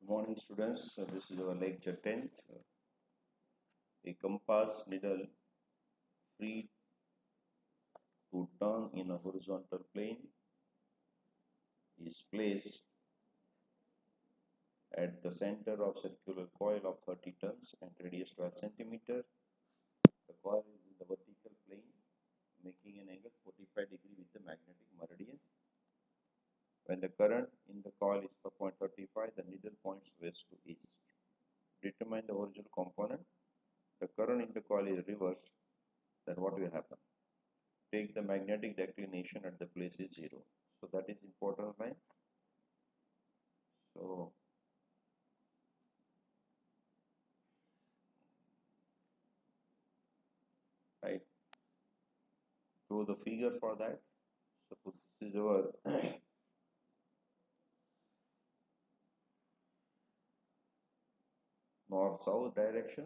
Good morning, students. This is our lecture 10th. A compass needle free to turn in a horizontal plane is placed at the center of circular coil of 30 turns and radius 12 centimeter. The coil is in the vertical plane, making an angle 45 degree with the magnetic meridian. When the current in the coil is 4.35, the needle points west to east. Determine the horizontal component. The current in the coil is reversed, then what will happen? Take the magnetic declination at the place is 0. So that is important line. So I draw the figure for that. So this is our north-south direction,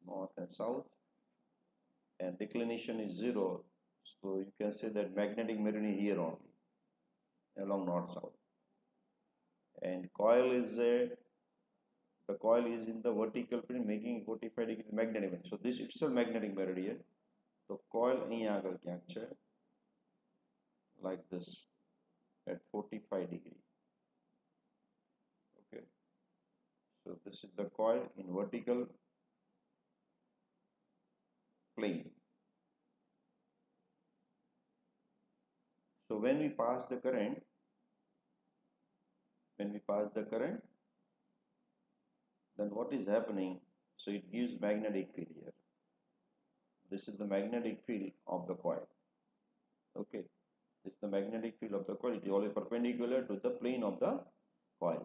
north and south, and declination is 0. So you can say that magnetic meridian here only along north-south, and coil is the coil is in the vertical plane making 45 degree magnetic meridian. So this itself magnetic meridian. So coil અહીં આગળ ક્યાંક છે like this at 45 degree. Okay, so this is the coil in vertical plane. So when we pass the current, then what is happening? So it gives magnetic field here. This is the magnetic field of the coil. Okay, this is the magnetic field of the coil. It is always perpendicular to the plane of the coil.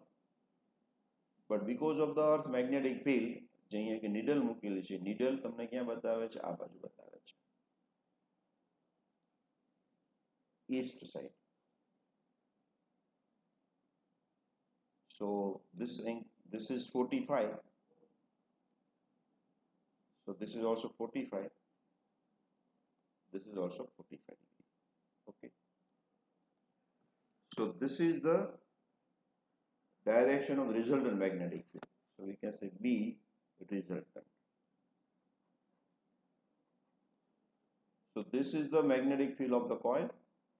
But because of the earth magnetic field, જે અહીંયા કે needle મૂકેલી છે, needle તમને ક્યાં બતાવે છે? આ બાજુ બતાવે છે, east side. So this is 45. So this is also 45. This is also 45 degree. Okay. So this is the direction of the resultant magnetic field. So we can say B resultant. So this is the magnetic field of the coil,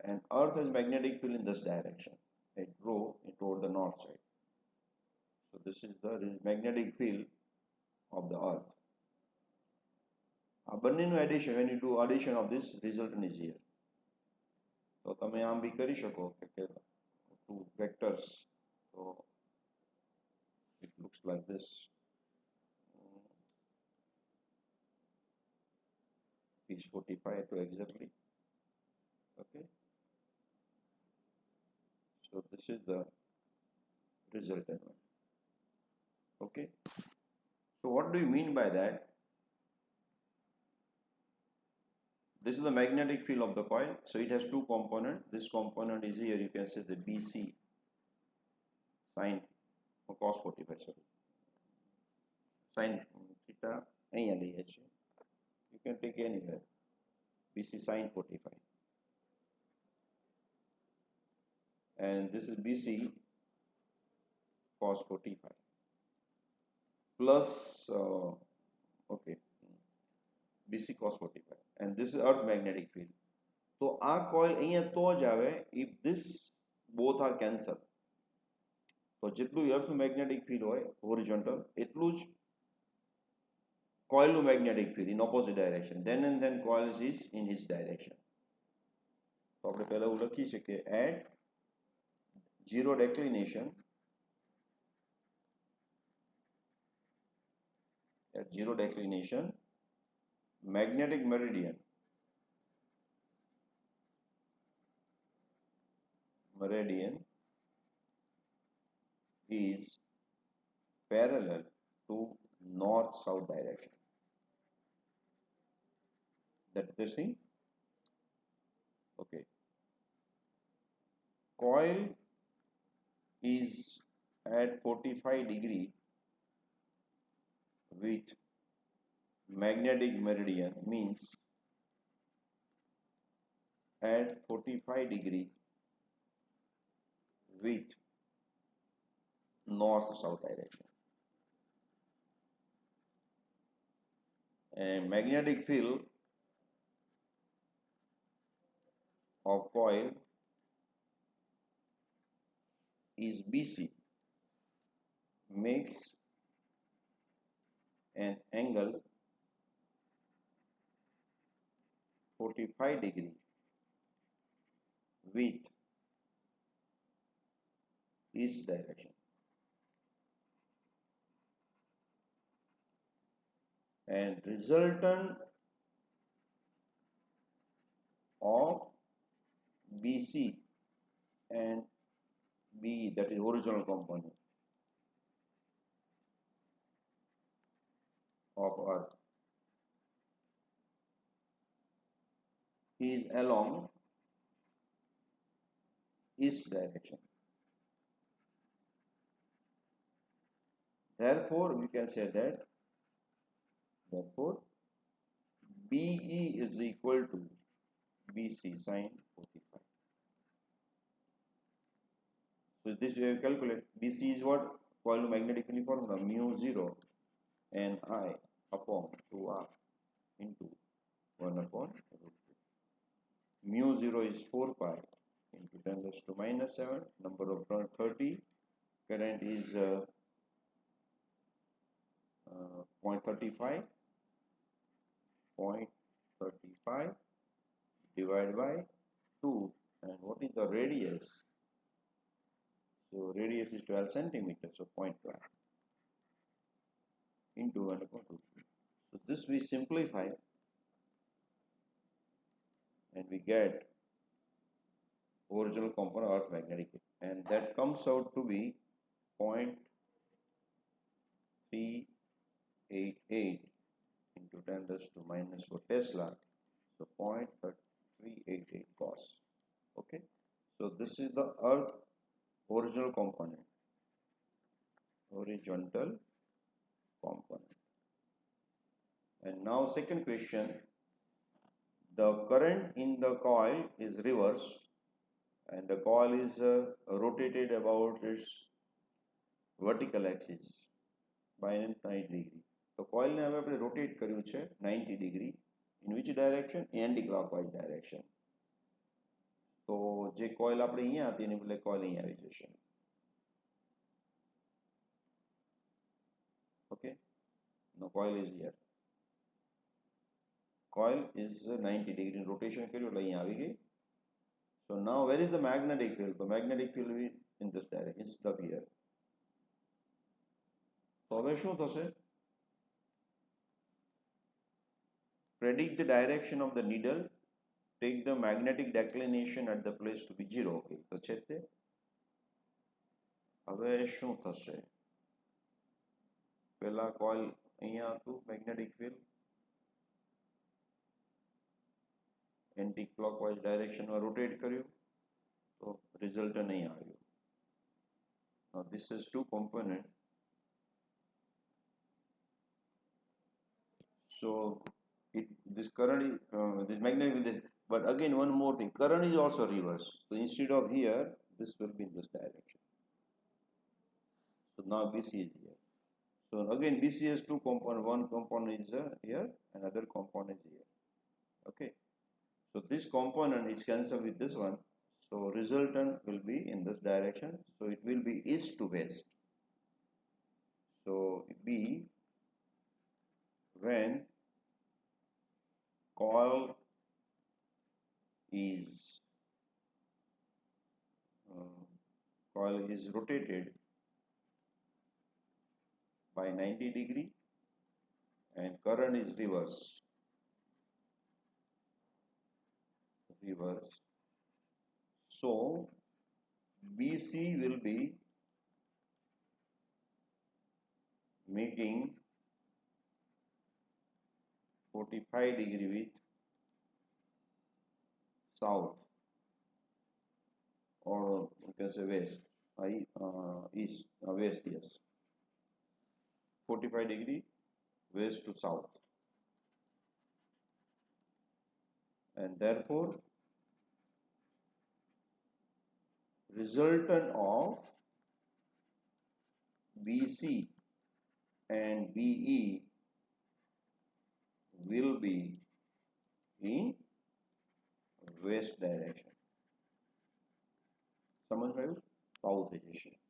and earth has magnetic field in this direction. It rho toward the north side. So this is the magnetic field of the earth. Addition, when you do addition of this, resultant is here. So તમે આમ બી કરી શકો કે two vectors. So it looks like this. Is 45 to exactly. Okay. So this is the resultant one. Okay. So what do you mean by that? This is the magnetic field of the coil. So it has two components. This component is here. You can say the BC sine cos 45. Sorry, sine theta. You can take anywhere. BC sine 45, and this is BC cos 45 plus okay, BC cos 45, and this is earth magnetic field. So our coil અહીંયા તો જ આવે if this both are cancelled. તો જેટલું earth magnetic field હોય horizontal, એટલું જ coil magnetic field in opposite direction. Then and then coil is in its direction. તો આપણે પહેલા એવું લખી શકીએ at zero declination, magnetic meridian is parallel to north-south direction. That's this thing. Okay. Coil is at 45 degree with magnetic meridian, means at 45 degree with north-south direction. And magnetic field of coil is BC, makes an angle 45 degree with east direction, and resultant of BC and BE, that is horizontal component of earth, is along east direction. Therefore, we can say that therefore BE is equal to BC sine 45. So this we have calculated. BC is what? Coil magnetic field formula, mu 0 and I upon 2R into 1 upon root 2. Mu 0 is 4 pi into 10 raised to minus 7. Number of turns 30. Current is 0.35. 0.35 divided by 2. And what is the radius? So radius is 12 centimeters, so 0.12 into 1 upon root 2. So this we simplify and we get original component earth magnetic field, and that comes out to be 0.388 into 10 raised to minus 4 Tesla, so 0.388 cos. Okay, so this is the earth original component, horizontal component. And now second question, the current in the coil is reversed and the coil is rotated about its vertical axis by 90 degree. So coil ne હવે આપણે rotate કર્યું છે 90 degree. In which direction? Anti-clockwise direction. તો જે coil આપણે અહીંયા હતી એની બદલે coil અહીંયા આવી જશે. Okay, now coil is here. Coil is 90 degree rotation કર્યું એટલે અહીંયા આવી ગઈ. So now where is the magnetic field? The magnetic field will be in this direction. It's up here. So હવે શું થશે? Predict the direction of the needle. Take the magnetic declination at the place to be 0. Okay, તો છે તે. હવે શું થશે? પહેલા coil અહીંયા હતું magnetic field. Anti-clockwise direction માં rotate કર્યું. તો result નહીં આવ્યું. Now this is two component. So this current is this magnetic field, but again one more thing, current is also reversed. So instead of here, this will be in this direction. So now BC is here. So again BC has two components. One component is here, another component is here. Okay. So this component is cancelled with this one. So resultant will be in this direction. So it will be east to west. So B, when coil is rotated by 90 degree and current is reverse. So BC will be making 45 degree with south, or we can say west, east, west, yes, 45 degree west to south, and therefore resultant of BC and BE will be in west direction. સમજ આવ્યું? આવું થઈ જશે.